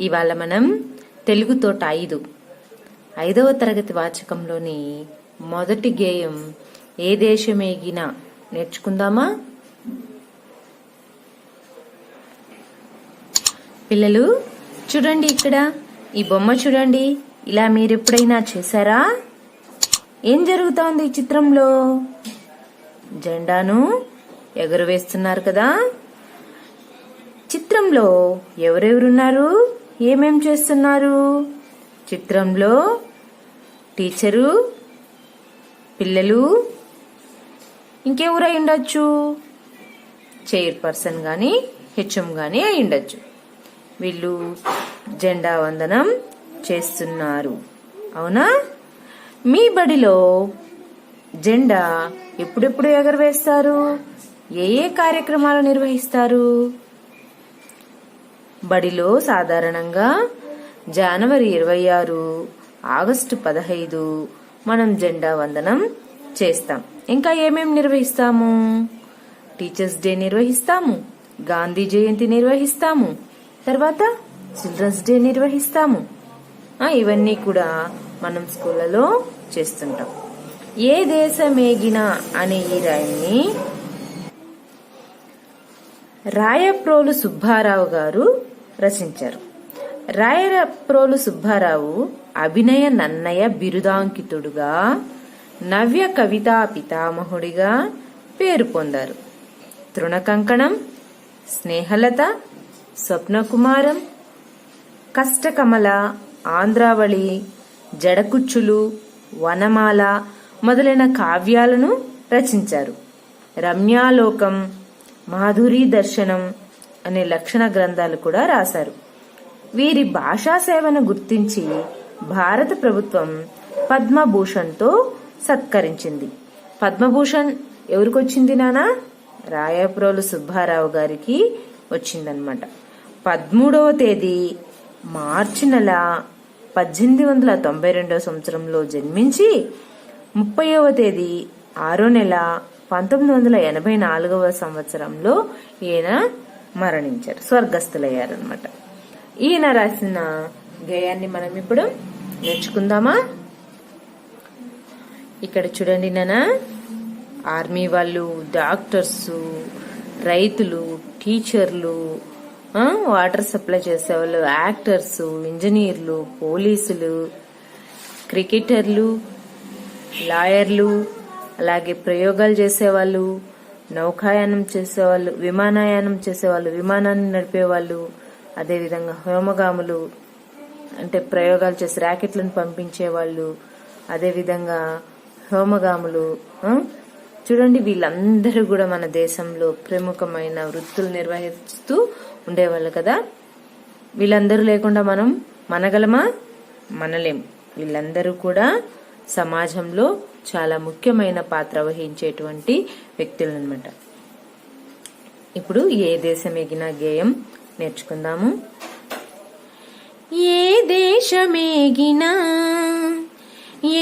ఇవాళ మనం తెలుగు తోట 5వ తరగతి వాచకంలోని మొదటి గేయం ఏ దేశమేగినా నేర్చుకుందామా? పిల్లలు చూడండి, ఇక్కడ ఈ బొమ్మ చూడండి. ఇలా మీరు ఎప్పుడైనా చేశారా? ఏం జరుగుతోంది ఈ చిత్రంలో? జెండాను ఎగురవేస్తున్నారు కదా. చిత్రంలో ఎవరెవరున్నారు, ఏమేం చేస్తున్నారు? చిత్రంలో టీచరు, పిల్లలు, ఇంకెవరు అయి ఉండొచ్చు? చైర్పర్సన్ గాని హెచ్ఎం గాని అయి ఉండొచ్చు. వీళ్ళు జెండా వందనం చేస్తున్నారు, అవునా? మీ బడిలో జెండా ఎప్పుడెప్పుడు ఎగరవేస్తారు? ఏ కార్యక్రమాలు నిర్వహిస్తారు? బడిలో సాధారణంగా జనవరి 26, ఆగస్టు 15 మనం జెండా వందనం చేస్తాం. ఇంకా ఏమేం నిర్వహిస్తాము? టీచర్స్ డే నిర్వహిస్తాము, గాంధీ జయంతి నిర్వహిస్తాము, తర్వాత చిల్డ్రన్స్ డే నిర్వహిస్తాము. ఇవన్నీ కూడా మనం స్కూళ్ళలో చేస్తుంటాం. ఏ దేశమేగినా అనే ఈ రాయిని రాయప్రోలు సుబ్బారావు గారు రచించారు. రాయప్రోలు సుబ్బారావు అభినయ నన్నయ బిరుదాంకితుడుగా, నవ్య కవితా పితామహుడిగా పేరు పొందారు. తృణకంకణం, స్నేహలత, స్వప్నకుమారం, కష్టకమల, ఆంధ్రావళి, జడకుచ్చులు, వనమాల మొదలైన కావ్యాలను రచించారు. రమ్యాలోకం, మాధురీ దర్శనం అనే లక్షణ గ్రంథాలు కూడా రాశారు. వీరి భాషా సేవను గుర్తించి భారత ప్రభుత్వం పద్మభూషణ్తో సత్కరించింది. పద్మభూషణ్ ఎవరికొచ్చింది నానా? రాయప్రోలు సుబ్బారావు గారికి వచ్చిందనమాట. 13వ తేదీ మార్చి నెల 1892 సంవత్సరంలో జన్మించి 30వ తేదీ 6వ నెల 1984 సంవత్సరంలో ఈయన మరణించారు, స్వర్గస్థులయ్యారనమాట. ఈయన రాసిన గేయాన్ని మనం ఇప్పుడు నేర్చుకుందామా? ఇక్కడ చూడండి నాన్న, ఆర్మీ వాళ్ళు, డాక్టర్స్, రైతులు, టీచర్లు, వాటర్ సప్లై చేసేవాళ్ళు, యాక్టర్స్, ఇంజనీర్లు, పోలీసులు, క్రికెటర్లు, లాయర్లు, అలాగే ప్రయోగాలు చేసేవాళ్ళు, నౌకాయానం చేసేవాళ్ళు, విమానయానం చేసేవాళ్ళు, విమానాన్ని నడిపేవాళ్ళు, అదేవిధంగా హోమగాములు అంటే ప్రయోగాలు చేసి ర్యాకెట్లను పంపించేవాళ్ళు, అదేవిధంగా హోమగాములు. చూడండి, వీళ్ళందరూ కూడా మన దేశంలో ప్రముఖమైన వృత్తులు నిర్వహిస్తూ ఉండేవాళ్ళు కదా. వీళ్ళందరూ లేకుండా మనం మనగలమా? మనలేం. వీళ్ళందరూ కూడా సమాజంలో చాలా ముఖ్యమైన పాత్ర వహించేటువంటి వ్యక్తులు అన్నమాట. ఇప్పుడు ఏ దేశమేగినా గేయం నేర్చుకుందాము. ఏ దేశమేగినా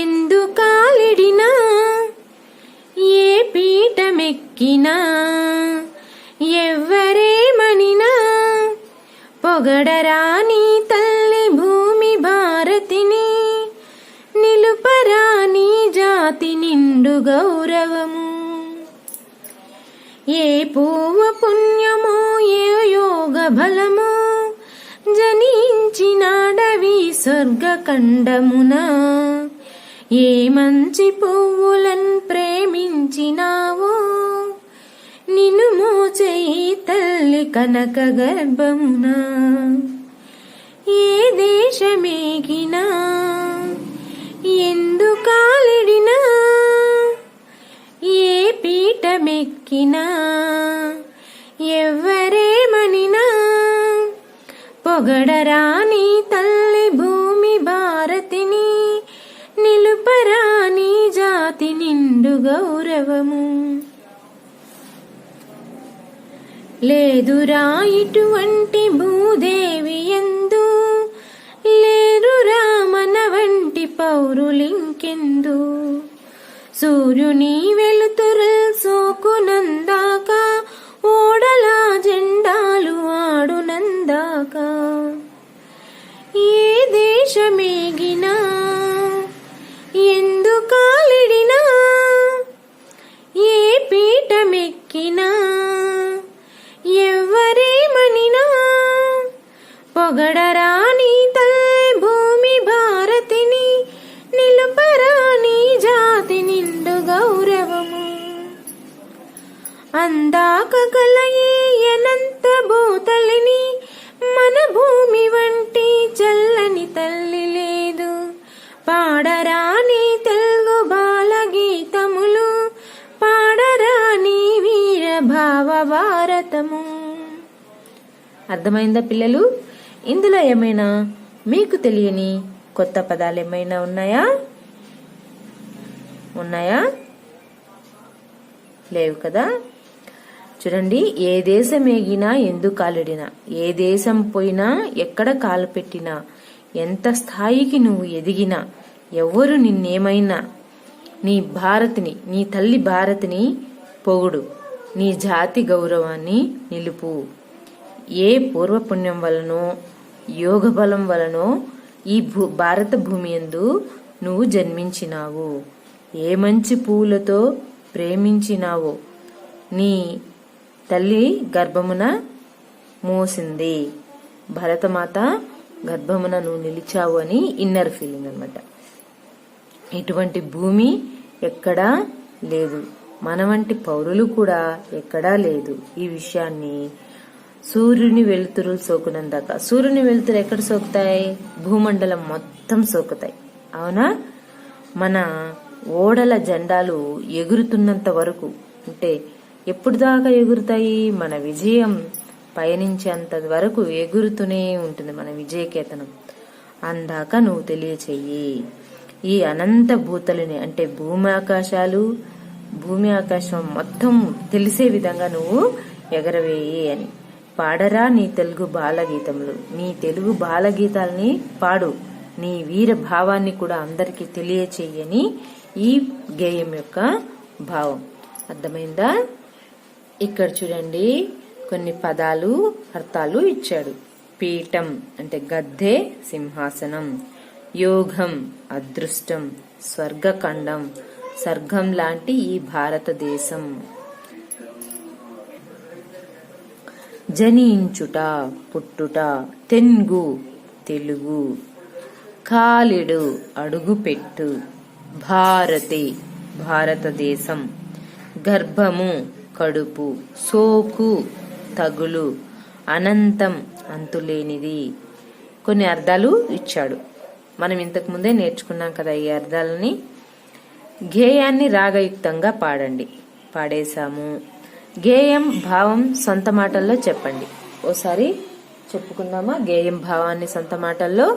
ఎందు కాలిడినా, ఏ పీఠమెక్కినా, ఎవ్వరేమనినా, పొగడరాని తల్లి భూమి భారతిని, నిలుపరాని జాతి నిండు గౌరవము. ఏ పూవ పుణ్యమో, ఏ యోగ బలమో, జనించినాడవి స్వర్గఖండమున. ఏ మంచి పువ్వులను ప్రేమించినావో, నిన్ను మోచేయి తల్లి కనక గర్భమున. ఏ దేశమేగినా ఎందు కాలిడినా, ఏ పీఠమెక్కినా, ఎవ్వరేమనినా, పొగడరాని తల్లి భూమి భారతిని, నిలుపరాని జాతి నిండు గౌరవము. లేదురా ఇటువంటి భూదేవి ఎందు, లేరురా మన వంటి పౌరులింకెందు. సూర్యుని వెలుతురు సోకునందాక, ఓడలా జెండాలు ఆడునందాక. అందాక కలయి అనంత భూతలిని మన భూమి వంటి చల్లని తల్లి లేదు. పాడరాని తెలుగు బాల గీతములు, పాడరాని వీర భావ భారతము. అర్థమైందా పిల్లలు? ఇందులో ఏమైనా మీకు తెలియని కొత్త పదాలు ఏమైనా ఉన్నాయా? లేవు కదా. చూడండి, ఏ దేశం ఏగినా ఎందు కాలిడినా, ఏ దేశం పోయినా ఎక్కడ కాలు పెట్టినా, ఎంత స్థాయికి నువ్వు ఎదిగినా, ఎవరు నిన్నేమైనా, నీ తల్లి భారతిని పొగుడు, నీ జాతి గౌరవాన్ని నిలుపు. ఏ పూర్వపుణ్యం వలనో యోగ బలం వలనో ఈ భారత భూమి యందు నువ్వు జన్మించినావు. ఏ మంచి పూలతో ప్రేమించినావో నీ తల్లి గర్భమున మోసింది, భరతమాత గర్భమున నువ్వు నిలిచావు అని ఇన్నర్ ఫీలింగ్ అన్నమాట. ఇటువంటి భూమి ఎక్కడా లేదు, మన వంటి పౌరులు కూడా ఎక్కడా లేదు. ఈ విషయాన్ని సూర్యుని వెలుతురులు సోకునందాక, సూర్యుని వెలుతురు ఎక్కడ సోకుతాయి? భూమండలం మొత్తం సోకుతాయి. అవునా? మన ఓడల జెండాలు ఎగురుతున్నంత వరకు, అంటే ఎప్పుడు దాకా ఎగురుతాయి? మన విజయం పయనించేంత వరకు ఎగురుతూనే ఉంటుంది మన విజయకేతనం. అందాక నువ్వు తెలియచెయ్యి. ఈ అనంత భూతలని, అంటే భూమి ఆకాశం మొత్తం తెలిసే విధంగా నువ్వు ఎగరవేయి అని. పాడరా నీ తెలుగు బాలగీతములు, నీ తెలుగు బాలగీతాలని పాడు, నీ వీర భావాన్ని కూడా అందరికీ తెలియచేయని ఈ గేయం యొక్క భావం. అర్థమైందా? ఇక్కడ చూడండి, కొన్ని పదాలు అర్థాలు ఇచ్చాడు. పీఠం అంటే గద్దె, సింహాసనం. యోగం అదృష్టం, స్వర్గఖండం, స్వర్గం లాంటి ఈ భారతదేశం. జనించుట పుట్టుట, తెంగు తెలుగు. కాలిడు అడుగుపెట్టు, భారతి భారతదేశం. గర్భము కడుపు, సోకు తగులు, అనంతం అంతులేనిది. కొన్ని అర్థాలు ఇచ్చాడు. మనం ఇంతకు ముందే నేర్చుకున్నాం కదా ఈ అర్థాలని. గేయాన్ని రాగయుక్తంగా పాడండి. పాడేశాము. గేయం భావం సొంత మాటల్లో చెప్పండి. ఓసారి చెప్పుకుందామా గేయం భావాన్ని సొంత మాటల్లో?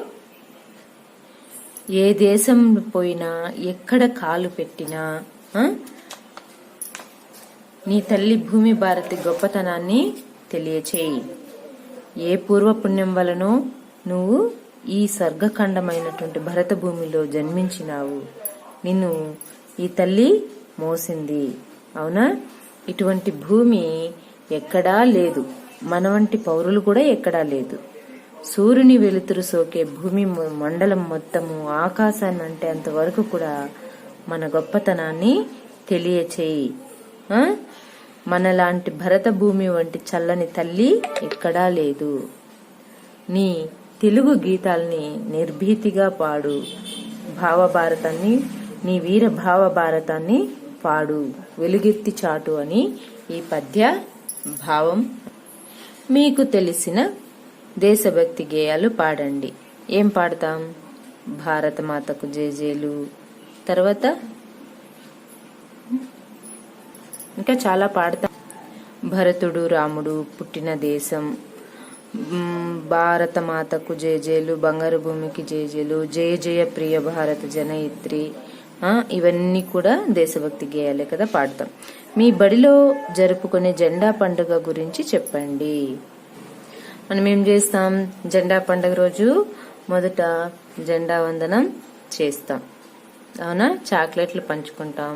ఏ దేశం పోయినా, ఎక్కడ కాలు పెట్టినా నీ తల్లి భూమి భారతి గొప్పతనాన్ని తెలియచేయి. ఏ పూర్వపుణ్యం వలనో నువ్వు ఈ స్వర్గఖండమైనటువంటి భరత భూమిలో జన్మించినావు. నిన్ను ఈ తల్లి మోసింది. అవునా? ఇటువంటి భూమి ఎక్కడా లేదు, మన వంటి పౌరులు కూడా ఎక్కడా లేదు. సూర్యుని వెలుతురు సోకే భూమి మండలం మొత్తము, ఆకాశాన్ని అంటే అంతవరకు కూడా మన గొప్పతనాన్ని తెలియచేయి. మనలాంటి భరత భూమి వంటి చల్లని తల్లి ఎక్కడా లేదు. నీ తెలుగు గీతాల్ని నిర్భీతిగా పాడు. భావభారతాన్ని, నీ వీర భావ భారతాన్ని పాడు, వెలుగెత్తి చాటు అని ఈ పద్య భావం. మీకు తెలిసిన దేశభక్తి గేయాలు పాడండి. ఏం పాడతాం? భారతమాతకు జేజేలు, తర్వాత ఇంకా చాలా పాడతాం. భరతుడు రాముడు పుట్టిన దేశం, భారతమాతకు జేజేలు, బంగారు భూమికి జేజేలు, జయ జయ ప్రియ భారత జనయిత్రి, ఇవన్నీ కూడా దేశభక్తి గేయాలే కదా, పాడతాం. మీ బడిలో జరుపుకునే జెండా పండుగ గురించి చెప్పండి. మనం ఏం చేస్తాం? జెండా పండుగ రోజు మొదట జెండా వందనం చేస్తాం. అవునా? చాక్లెట్లు పంచుకుంటాం.